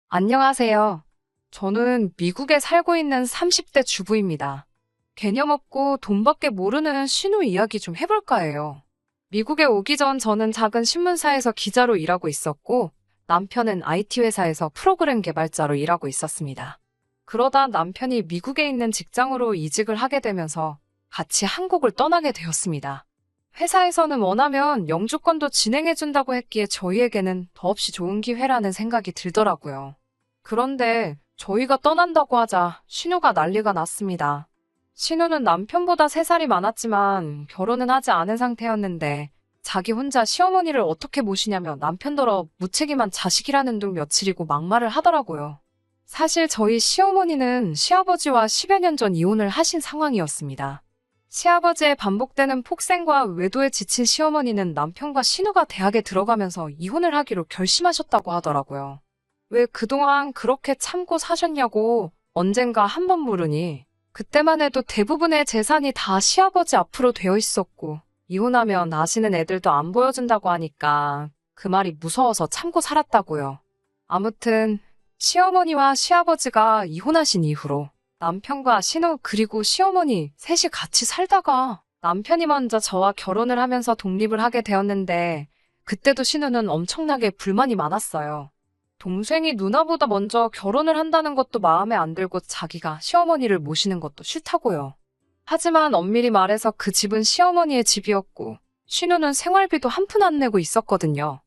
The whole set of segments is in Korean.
안녕하세요. 저는 미국에 살고 있는 30대 주부입니다. 개념 없고 돈밖에 모르는 신우 이야기 좀 해볼까 해요. 미국에 오기 전 저는 작은 신문사에서 기자로 일하고 있었고, 남편은 IT 회사에서 프로그램 개발자로 일하고 있었습니다. 그러다 남편이 미국에 있는 직장으로 이직을 하게 되면서 같이 한국을 떠나게 되었습니다. 회사에서는 원하면 영주권도 진행해준다고 했기에 저희에게는 더없이 좋은 기회라는 생각이 들더라고요. 그런데 저희가 떠난다고 하자 신우가 난리가 났습니다. 신우는 남편보다 3살이 많았지만 결혼은 하지 않은 상태였는데 자기 혼자 시어머니를 어떻게 모시냐며 남편더러 무책임한 자식이라는 둥 며칠이고 막말을 하더라고요. 사실 저희 시어머니는 시아버지와 10여 년 전 이혼을 하신 상황이었습니다. 시아버지의 반복되는 폭행과 외도에 지친 시어머니는 남편과 신우가 대학에 들어가면서 이혼을 하기로 결심하셨다고 하더라고요. 왜 그동안 그렇게 참고 사셨냐고 언젠가 한 번 물으니 그때만 해도 대부분의 재산이 다 시아버지 앞으로 되어 있었고 이혼하면 아시는 애들도 안 보여준다고 하니까 그 말이 무서워서 참고 살았다고요. 아무튼 시어머니와 시아버지가 이혼하신 이후로 남편과 신우 그리고 시어머니 셋이 같이 살다가 남편이 먼저 저와 결혼을 하면서 독립을 하게 되었는데 그때도 신우는 엄청나게 불만이 많았어요. 동생이 누나보다 먼저 결혼을 한다는 것도 마음에 안 들고 자기가 시어머니를 모시는 것도 싫다고요. 하지만 엄밀히 말해서 그 집은 시어머니의 집이었고 신우는 생활비도 한 푼 안 내고 있었거든요.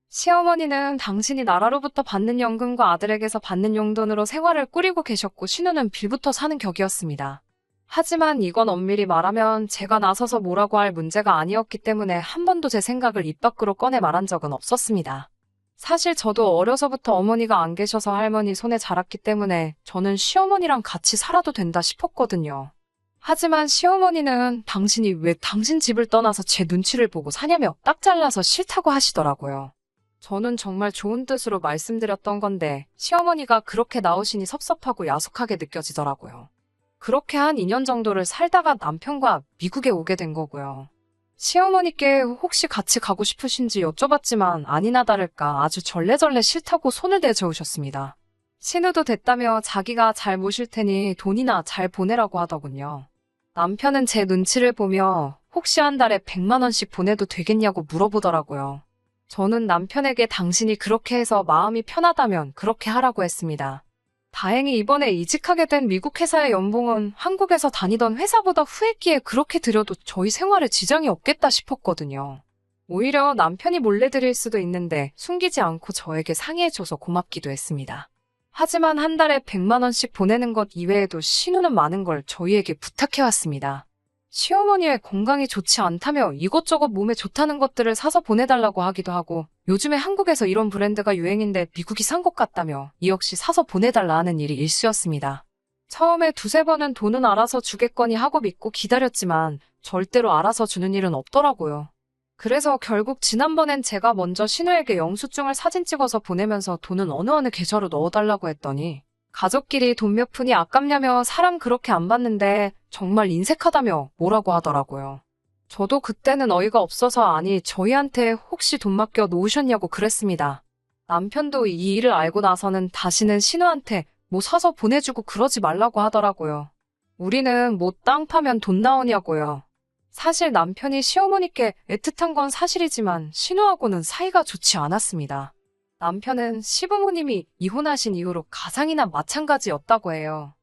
시어머니는 당신이 나라로부터 받는 연금과 아들에게서 받는 용돈으로 생활을 꾸리고 계셨고 신우는 빌부터 사는 격이었습니다. 하지만 이건 엄밀히 말하면 제가 나서서 뭐라고 할 문제가 아니었기 때문에 한 번도 제 생각을 입 밖으로 꺼내 말한 적은 없었습니다. 사실 저도 어려서부터 어머니가 안 계셔서 할머니 손에 자랐기 때문에 저는 시어머니랑 같이 살아도 된다 싶었거든요. 하지만 시어머니는 당신이 왜 당신 집을 떠나서 제 눈치를 보고 사냐며 딱 잘라서 싫다고 하시더라고요. 저는 정말 좋은 뜻으로 말씀드렸던 건데 시어머니가 그렇게 나오시니 섭섭하고 야속하게 느껴지더라고요. 그렇게 한 2년 정도를 살다가 남편과 미국에 오게 된 거고요. 시어머니께 혹시 같이 가고 싶으신지 여쭤봤지만 아니나 다를까 아주 절레절레 싫다고 손을 내저으셨습니다. 신우도 됐다며 자기가 잘 모실 테니 돈이나 잘 보내라고 하더군요. 남편은 제 눈치를 보며 혹시 한 달에 100만 원씩 보내도 되겠냐고 물어보더라고요. 저는 남편에게 당신이 그렇게 해서 마음이 편하다면 그렇게 하라고 했습니다. 다행히 이번에 이직하게 된 미국 회사의 연봉은 한국에서 다니던 회사보다 후했기에 그렇게 드려도 저희 생활에 지장이 없겠다 싶었거든요. 오히려 남편이 몰래 드릴 수도 있는데 숨기지 않고 저에게 상의해줘서 고맙기도 했습니다. 하지만 한 달에 100만 원씩 보내는 것 이외에도 신우는 많은 걸 저희에게 부탁해왔습니다. 시어머니의 건강이 좋지 않다며 이것저것 몸에 좋다는 것들을 사서 보내달라고 하기도 하고 요즘에 한국에서 이런 브랜드가 유행인데 미국이 산 것 같다며 이 역시 사서 보내달라 하는 일이 일쑤였습니다. 처음에 두세 번은 돈은 알아서 주겠거니 하고 믿고 기다렸지만 절대로 알아서 주는 일은 없더라고요. 그래서 결국 지난번엔 제가 먼저 신우에게 영수증을 사진 찍어서 보내면서 돈은 어느 계좌로 넣어달라고 했더니 가족끼리 돈 몇 푼이 아깝냐며 사람 그렇게 안 받는데 정말 인색하다며 뭐라고 하더라고요. 저도 그때는 어이가 없어서 아니 저희한테 혹시 돈 맡겨 놓으셨냐고 그랬습니다. 남편도 이 일을 알고 나서는 다시는 신우한테 뭐 사서 보내주고 그러지 말라고 하더라고요. 우리는 뭐 땅 파면 돈 나오냐고요. 사실 남편이 시어머니께 애틋한 건 사실이지만 신우하고는 사이가 좋지 않았습니다. 남편은 시부모님이 이혼하신 이후로 가장이나 마찬가지였다고 해요.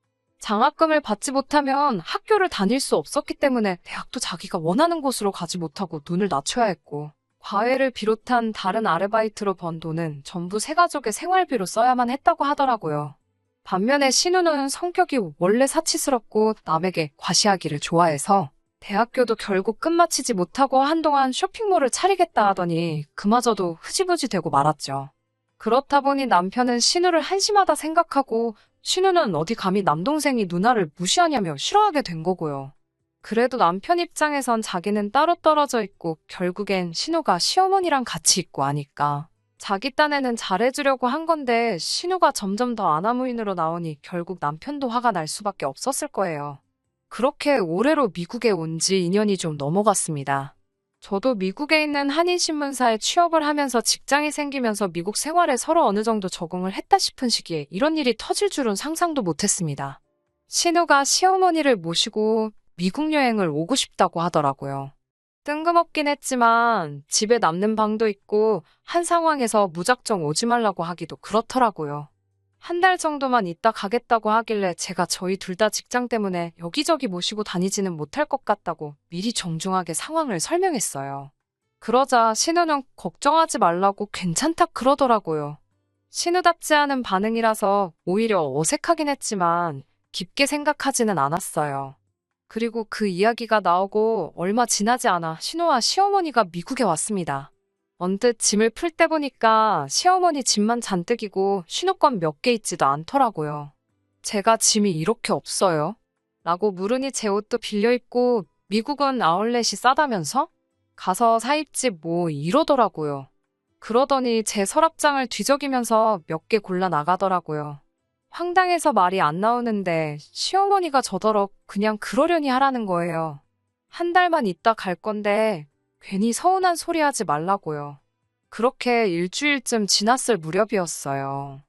장학금을 받지 못하면 학교를 다닐 수 없었기 때문에 대학도 자기가 원하는 곳으로 가지 못하고 눈을 낮춰야 했고 과외를 비롯한 다른 아르바이트로 번 돈은 전부 새가족의 생활비로 써야만 했다고 하더라고요. 반면에 신우는 성격이 원래 사치스럽고 남에게 과시하기를 좋아해서 대학교도 결국 끝마치지 못하고 한동안 쇼핑몰을 차리겠다 하더니 그마저도 흐지부지 되고 말았죠. 그렇다 보니 남편은 신우를 한심하다 생각하고 신우는 어디 감히 남동생이 누나를 무시하냐며 싫어하게 된 거고요. 그래도 남편 입장에선 자기는 따로 떨어져 있고 결국엔 신우가 시어머니랑 같이 있고 하니까 자기 딴에는 잘해주려고 한 건데 신우가 점점 더 아나무인으로 나오니 결국 남편도 화가 날 수밖에 없었을 거예요. 그렇게 올해로 미국에 온 지 2년이 좀 넘어갔습니다. 저도 미국에 있는 한인신문사에 취업을 하면서 직장이 생기면서 미국 생활에 서로 어느 정도 적응을 했다 싶은 시기에 이런 일이 터질 줄은 상상도 못했습니다. 신우가 시어머니를 모시고 미국 여행을 오고 싶다고 하더라고요. 뜬금없긴 했지만 집에 남는 방도 있고 한 상황에서 무작정 오지 말라고 하기도 그렇더라고요. 한 달 정도만 있다 가겠다고 하길래 제가 저희 둘 다 직장 때문에 여기저기 모시고 다니지는 못할 것 같다고 미리 정중하게 상황을 설명했어요. 그러자 신우는 걱정하지 말라고 괜찮다 그러더라고요. 신우답지 않은 반응이라서 오히려 어색하긴 했지만 깊게 생각하지는 않았어요. 그리고 그 이야기가 나오고 얼마 지나지 않아 신우와 시어머니가 미국에 왔습니다. 언뜻 짐을 풀 때 보니까 시어머니 짐만 잔뜩이고 신우 건 몇 개 있지도 않더라고요. 제가 짐이 이렇게 없어요? 라고 물으니 제 옷도 빌려 입고 미국은 아울렛이 싸다면서? 가서 사 입지 뭐 이러더라고요. 그러더니 제 서랍장을 뒤적이면서 몇 개 골라 나가더라고요. 황당해서 말이 안 나오는데 시어머니가 저더러 그냥 그러려니 하라는 거예요. 한 달만 있다 갈 건데 괜히 서운한 소리 하지 말라고요. 그렇게 일주일쯤 지났을 무렵이었어요.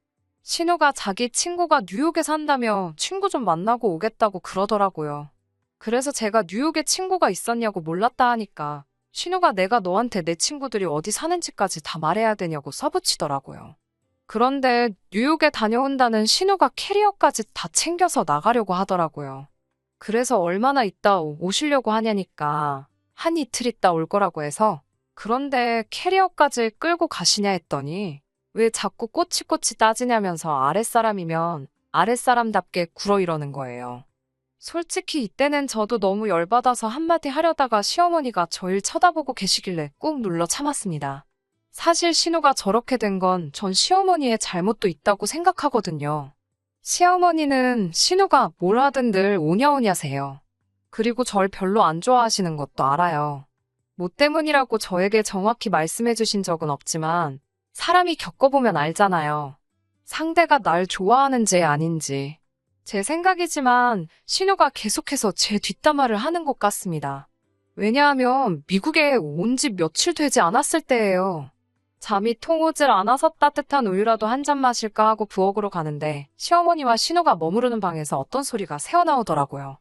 신우가 자기 친구가 뉴욕에 산다며 친구 좀 만나고 오겠다고 그러더라고요. 그래서 제가 뉴욕에 친구가 있었냐고 몰랐다 하니까 신우가 내가 너한테 내 친구들이 어디 사는지까지 다 말해야 되냐고 써붙이더라고요. 그런데 뉴욕에 다녀온다는 신우가 캐리어까지 다 챙겨서 나가려고 하더라고요. 그래서 얼마나 있다 오시려고 하냐니까 한 이틀 있다 올 거라고 해서 그런데 캐리어까지 끌고 가시냐 했더니 왜 자꾸 꼬치꼬치 따지냐면서 아랫사람이면 아랫사람답게 굴어 이러는 거예요. 솔직히 이때는 저도 너무 열받아서 한마디 하려다가 시어머니가 저를 쳐다보고 계시길래 꾹 눌러 참았습니다. 사실 신우가 저렇게 된 건 전 시어머니의 잘못도 있다고 생각하거든요. 시어머니는 신우가 뭘 하든 늘 오냐오냐세요. 그리고 절 별로 안 좋아하시는 것도 알아요. 뭐 때문이라고 저에게 정확히 말씀해 주신 적은 없지만 사람이 겪어보면 알잖아요. 상대가 날 좋아하는지 아닌지. 제 생각이지만 신우가 계속해서 제 뒷담화를 하는 것 같습니다. 왜냐하면 미국에 온 지 며칠 되지 않았을 때예요. 잠이 통 오질 않아서 따뜻한 우유라도 한 잔 마실까 하고 부엌으로 가는데 시어머니와 신우가 머무르는 방에서 어떤 소리가 새어나오더라고요.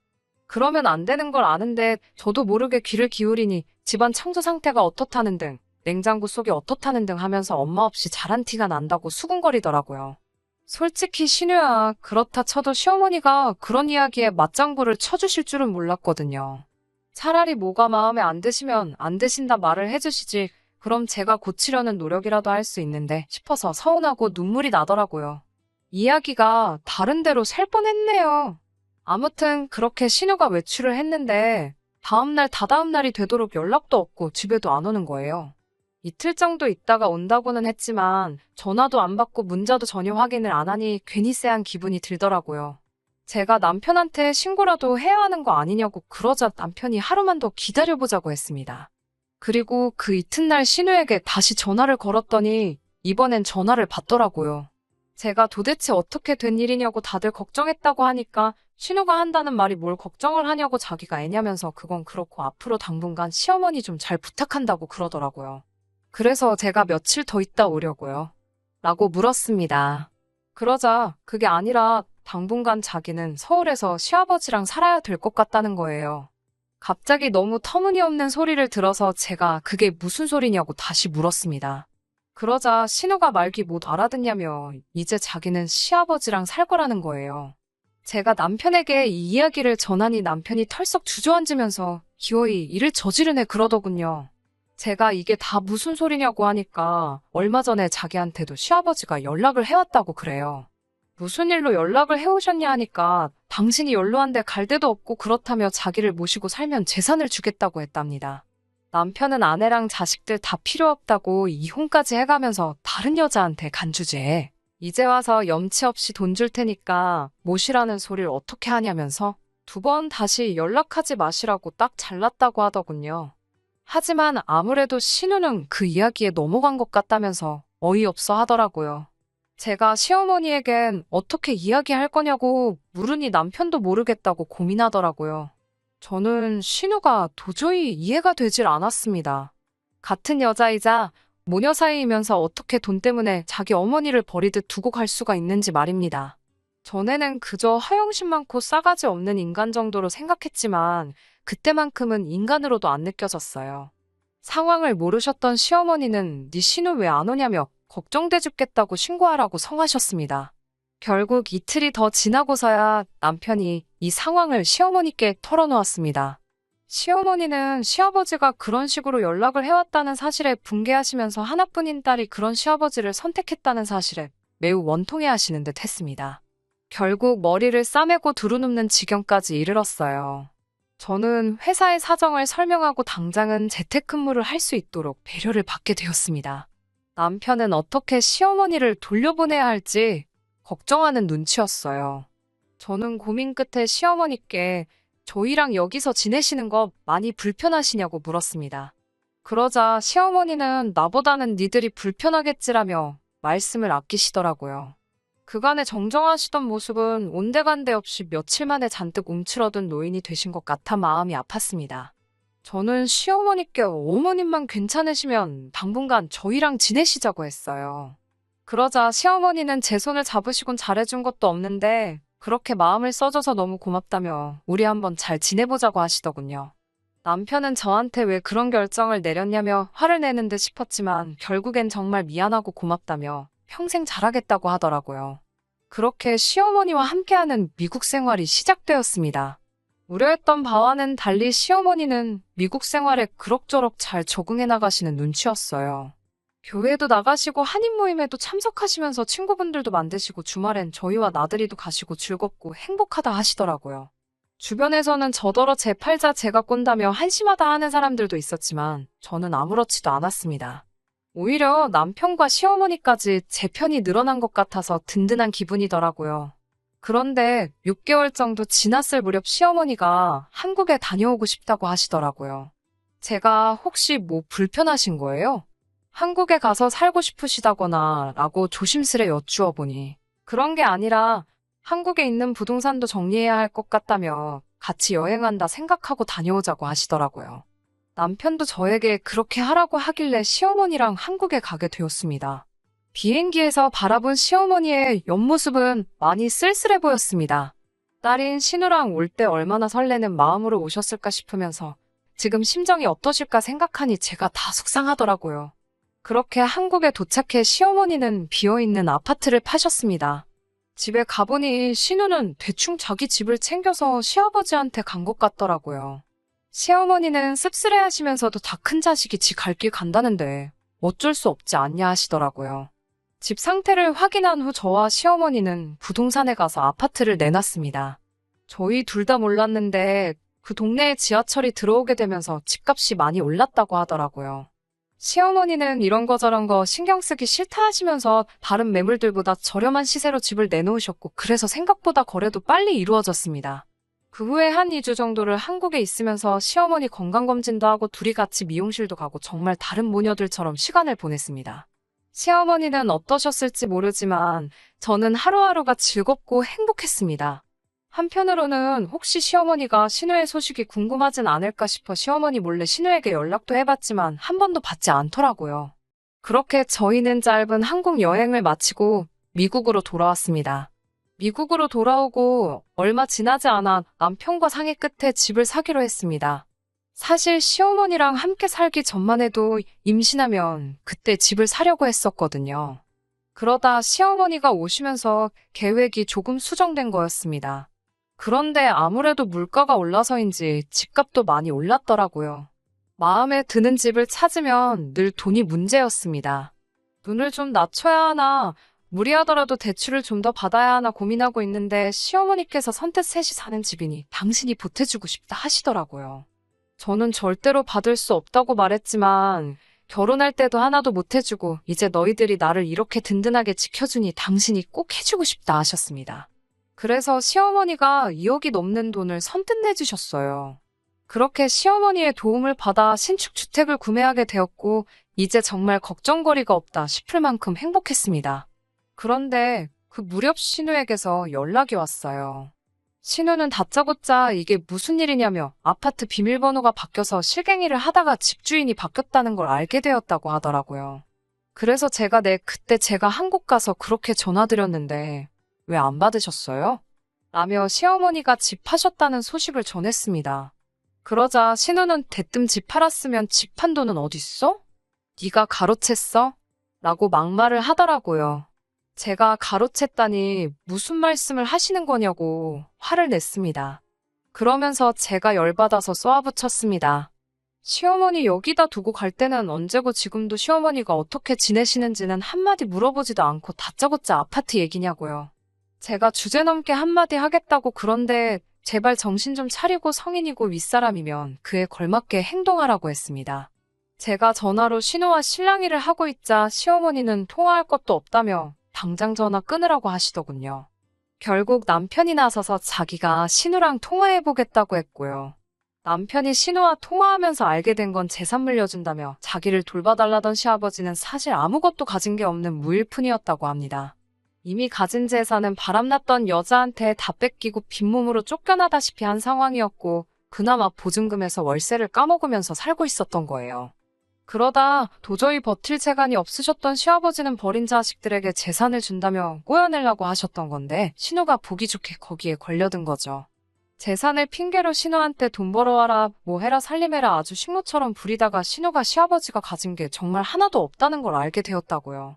그러면 안 되는 걸 아는데 저도 모르게 귀를 기울이니 집안 청소 상태가 어떻다는 등 냉장고 속이 어떻다는 등 하면서 엄마 없이 잘한 티가 난다고 수군거리더라고요. 솔직히 신우야 그렇다 쳐도 시어머니가 그런 이야기에 맞장구를 쳐주실 줄은 몰랐거든요. 차라리 뭐가 마음에 안 드시면 안 드신다 말을 해주시지 그럼 제가 고치려는 노력이라도 할 수 있는데 싶어서 서운하고 눈물이 나더라고요. 이야기가 다른 데로 셀 뻔했네요. 아무튼 그렇게 신우가 외출을 했는데 다음날 다다음날이 되도록 연락도 없고 집에도 안 오는 거예요. 이틀 정도 있다가 온다고는 했지만 전화도 안 받고 문자도 전혀 확인을 안 하니 괜히 쎄한 기분이 들더라고요. 제가 남편한테 신고라도 해야 하는 거 아니냐고 그러자 남편이 하루만 더 기다려보자고 했습니다. 그리고 그 이튿날 신우에게 다시 전화를 걸었더니 이번엔 전화를 받더라고요. 제가 도대체 어떻게 된 일이냐고 다들 걱정했다고 하니까 신우가 한다는 말이 뭘 걱정을 하냐고 자기가 애냐면서 그건 그렇고 앞으로 당분간 시어머니 좀 잘 부탁한다고 그러더라고요. 그래서 제가 며칠 더 있다 오려고요. 라고 물었습니다. 그러자 그게 아니라 당분간 자기는 서울에서 시아버지랑 살아야 될 것 같다는 거예요. 갑자기 너무 터무니없는 소리를 들어서 제가 그게 무슨 소리냐고 다시 물었습니다. 그러자 신우가 말귀 못 알아듣냐며 이제 자기는 시아버지랑 살 거라는 거예요. 제가 남편에게 이 이야기를 전하니 남편이 털썩 주저앉으면서 기어이 일을 저지르네 그러더군요. 제가 이게 다 무슨 소리냐고 하니까 얼마 전에 자기한테도 시아버지가 연락을 해왔다고 그래요. 무슨 일로 연락을 해오셨냐 하니까 당신이 연로한데 갈 데도 없고 그렇다며 자기를 모시고 살면 재산을 주겠다고 했답니다. 남편은 아내랑 자식들 다 필요 없다고 이혼까지 해가면서 다른 여자한테 간주제. 이제 와서 염치 없이 돈 줄 테니까 모시라는 소리를 어떻게 하냐면서 2번 다시 연락하지 마시라고 딱 잘랐다고 하더군요. 하지만 아무래도 신우는 그 이야기에 넘어간 것 같다면서 어이없어 하더라고요. 제가 시어머니에겐 어떻게 이야기할 거냐고 물으니 남편도 모르겠다고 고민하더라고요. 저는 신우가 도저히 이해가 되질 않았습니다. 같은 여자이자 모녀 사이이면서 어떻게 돈 때문에 자기 어머니를 버리듯 두고 갈 수가 있는지 말입니다. 전에는 그저 허영심 많고 싸가지 없는 인간 정도로 생각했지만 그때만큼은 인간으로도 안 느껴졌어요. 상황을 모르셨던 시어머니는 네 신우 왜 안 오냐며 걱정돼 죽겠다고 신고하라고 성하셨습니다. 결국 이틀이 더 지나고서야 남편이 이 상황을 시어머니께 털어놓았습니다. 시어머니는 시아버지가 그런 식으로 연락을 해왔다는 사실에 분개하시면서 하나뿐인 딸이 그런 시아버지를 선택했다는 사실에 매우 원통해하시는 듯 했습니다. 결국 머리를 싸매고 두루눕는 지경까지 이르렀어요. 저는 회사의 사정을 설명하고 당장은 재택근무를 할 수 있도록 배려를 받게 되었습니다. 남편은 어떻게 시어머니를 돌려보내야 할지 걱정하는 눈치였어요. 저는 고민 끝에 시어머니께 저희랑 여기서 지내시는 거 많이 불편하시냐고 물었습니다. 그러자 시어머니는 나보다는 니들이 불편하겠지라며 말씀을 아끼시더라고요. 그간의 정정하시던 모습은 온데간데 없이 며칠 만에 잔뜩 움츠러든 노인이 되신 것 같아 마음이 아팠습니다. 저는 시어머니께 어머님만 괜찮으시면 당분간 저희랑 지내시자고 했어요. 그러자 시어머니는 제 손을 잡으시곤 잘해준 것도 없는데 그렇게 마음을 써줘서 너무 고맙다며 우리 한번 잘 지내보자고 하시더군요. 남편은 저한테 왜 그런 결정을 내렸냐며 화를 내는 듯 싶었지만 결국엔 정말 미안하고 고맙다며 평생 잘하겠다고 하더라고요. 그렇게 시어머니와 함께하는 미국 생활이 시작되었습니다. 우려했던 바와는 달리 시어머니는 미국 생활에 그럭저럭 잘 적응해 나가시는 눈치였어요. 교회도 나가시고 한인 모임에도 참석하시면서 친구분들도 만드시고 주말엔 저희와 나들이도 가시고 즐겁고 행복하다 하시더라고요. 주변에서는 저더러 제 팔자 제가 꼰다며 한심하다 하는 사람들도 있었지만 저는 아무렇지도 않았습니다. 오히려 남편과 시어머니까지 제 편이 늘어난 것 같아서 든든한 기분이더라고요. 그런데 6개월 정도 지났을 무렵 시어머니가 한국에 다녀오고 싶다고 하시더라고요. 제가 혹시 뭐 불편하신 거예요? 한국에 가서 살고 싶으시다거나 라고 조심스레 여쭈어 보니 그런 게 아니라 한국에 있는 부동산도 정리해야 할 것 같다며 같이 여행한다 생각하고 다녀오자고 하시더라고요. 남편도 저에게 그렇게 하라고 하길래 시어머니랑 한국에 가게 되었습니다. 비행기에서 바라본 시어머니의 옆모습은 많이 쓸쓸해 보였습니다. 딸인 신우랑 올 때 얼마나 설레는 마음으로 오셨을까 싶으면서 지금 심정이 어떠실까 생각하니 제가 다 속상하더라고요. 그렇게 한국에 도착해 시어머니는 비어있는 아파트를 파셨습니다. 집에 가보니 신우는 대충 자기 집을 챙겨서 시아버지한테 간 것 같더라고요. 시어머니는 씁쓸해하시면서도 다 큰 자식이 지 갈 길 간다는데 어쩔 수 없지 않냐 하시더라고요. 집 상태를 확인한 후 저와 시어머니는 부동산에 가서 아파트를 내놨습니다. 저희 둘 다 몰랐는데 그 동네에 지하철이 들어오게 되면서 집값이 많이 올랐다고 하더라고요. 시어머니는 이런 거 저런 거 신경 쓰기 싫다 하시면서 다른 매물들보다 저렴한 시세로 집을 내놓으셨고 그래서 생각보다 거래도 빨리 이루어졌습니다. 그 후에 한 2주 정도를 한국에 있으면서 시어머니 건강검진도 하고 둘이 같이 미용실도 가고 정말 다른 모녀들처럼 시간을 보냈습니다. 시어머니는 어떠셨을지 모르지만 저는 하루하루가 즐겁고 행복했습니다. 한편으로는 혹시 시어머니가 신우의 소식이 궁금하진 않을까 싶어 시어머니 몰래 신우에게 연락도 해봤지만 한 번도 받지 않더라고요. 그렇게 저희는 짧은 한국 여행을 마치고 미국으로 돌아왔습니다. 미국으로 돌아오고 얼마 지나지 않아 남편과 상의 끝에 집을 사기로 했습니다. 사실 시어머니랑 함께 살기 전만 해도 임신하면 그때 집을 사려고 했었거든요. 그러다 시어머니가 오시면서 계획이 조금 수정된 거였습니다. 그런데 아무래도 물가가 올라서인지 집값도 많이 올랐더라고요. 마음에 드는 집을 찾으면 늘 돈이 문제였습니다. 눈을 좀 낮춰야 하나, 무리하더라도 대출을 좀 더 받아야 하나 고민하고 있는데 시어머니께서 선뜻 셋이 사는 집이니 당신이 보태주고 싶다 하시더라고요. 저는 절대로 받을 수 없다고 말했지만 결혼할 때도 하나도 못 해주고 이제 너희들이 나를 이렇게 든든하게 지켜주니 당신이 꼭 해주고 싶다 하셨습니다. 그래서 시어머니가 2억이 넘는 돈을 선뜻 내주셨어요. 그렇게 시어머니의 도움을 받아 신축 주택을 구매하게 되었고 이제 정말 걱정거리가 없다 싶을 만큼 행복했습니다. 그런데 그 무렵 신우에게서 연락이 왔어요. 신우는 다짜고짜 이게 무슨 일이냐며 아파트 비밀번호가 바뀌어서 실갱이를 하다가 집주인이 바뀌었다는 걸 알게 되었다고 하더라고요. 그래서 그때 제가 한국 가서 그렇게 전화드렸는데 왜 안 받으셨어요? 라며 시어머니가 집 파셨다는 소식을 전했습니다. 그러자 신우는 대뜸 집 팔았으면 집 판 돈은 어딨어? 네가 가로챘어? 라고 막말을 하더라고요. 제가 가로챘다니 무슨 말씀을 하시는 거냐고 화를 냈습니다. 그러면서 제가 열받아서 쏘아붙였습니다. 시어머니 여기다 두고 갈 때는 언제고 지금도 시어머니가 어떻게 지내시는지는 한마디 물어보지도 않고 다짜고짜 아파트 얘기냐고요. 제가 주제넘게 한마디 하겠다고 그런데 제발 정신 좀 차리고 성인이고 윗사람이면 그에 걸맞게 행동하라고 했습니다. 제가 전화로 신우와 실랑이를 하고 있자 시어머니는 통화할 것도 없다며 당장 전화 끊으라고 하시더군요. 결국 남편이 나서서 자기가 신우랑 통화해보겠다고 했고요. 남편이 신우와 통화하면서 알게 된 건 재산 물려준다며 자기를 돌봐달라던 시아버지는 사실 아무것도 가진 게 없는 무일푼이었다고 합니다. 이미 가진 재산은 바람났던 여자한테 다 뺏기고 빈몸으로 쫓겨나다시피 한 상황이었고 그나마 보증금에서 월세를 까먹으면서 살고 있었던 거예요. 그러다 도저히 버틸 재간이 없으셨던 시아버지는 버린 자식들에게 재산을 준다며 꼬여내려고 하셨던 건데 신우가 보기 좋게 거기에 걸려든 거죠. 재산을 핑계로 신우한테 돈 벌어와라, 뭐 해라 살림해라 아주 식모처럼 부리다가 신우가 시아버지가 가진 게 정말 하나도 없다는 걸 알게 되었다고요.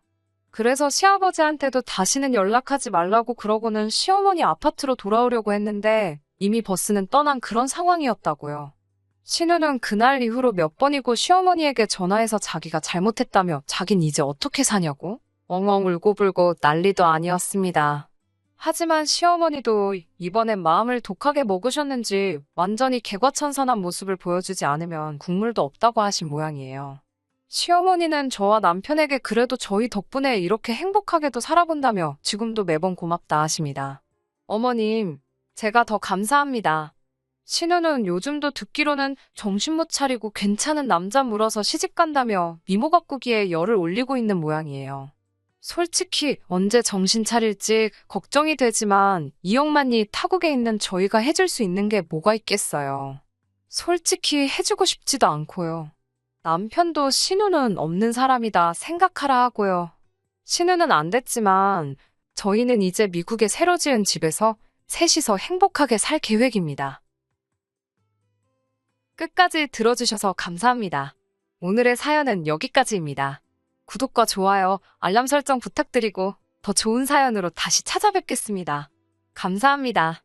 그래서 시아버지한테도 다시는 연락하지 말라고 그러고는 시어머니 아파트로 돌아오려고 했는데 이미 버스는 떠난 그런 상황이었다고요. 신우는 그날 이후로 몇 번이고 시어머니에게 전화해서 자기가 잘못했다며 자긴 이제 어떻게 사냐고 엉엉 울고불고 난리도 아니었습니다. 하지만 시어머니도 이번엔 마음을 독하게 먹으셨는지 완전히 개과천선한 모습을 보여주지 않으면 국물도 없다고 하신 모양이에요. 시어머니는 저와 남편에게 그래도 저희 덕분에 이렇게 행복하게도 살아본다며 지금도 매번 고맙다 하십니다. 어머님, 제가 더 감사합니다. 신우는 요즘도 듣기로는 정신 못 차리고 괜찮은 남자 물어서 시집간다며 미모 가꾸기에 열을 올리고 있는 모양이에요. 솔직히 언제 정신 차릴지 걱정이 되지만 이억만이 타국에 있는 저희가 해줄 수 있는 게 뭐가 있겠어요. 솔직히 해주고 싶지도 않고요. 남편도 신우는 없는 사람이다 생각하라 하고요. 신우는 안 됐지만 저희는 이제 미국에 새로 지은 집에서 셋이서 행복하게 살 계획입니다. 끝까지 들어주셔서 감사합니다. 오늘의 사연은 여기까지입니다. 구독과 좋아요, 알람 설정 부탁드리고 더 좋은 사연으로 다시 찾아뵙겠습니다. 감사합니다.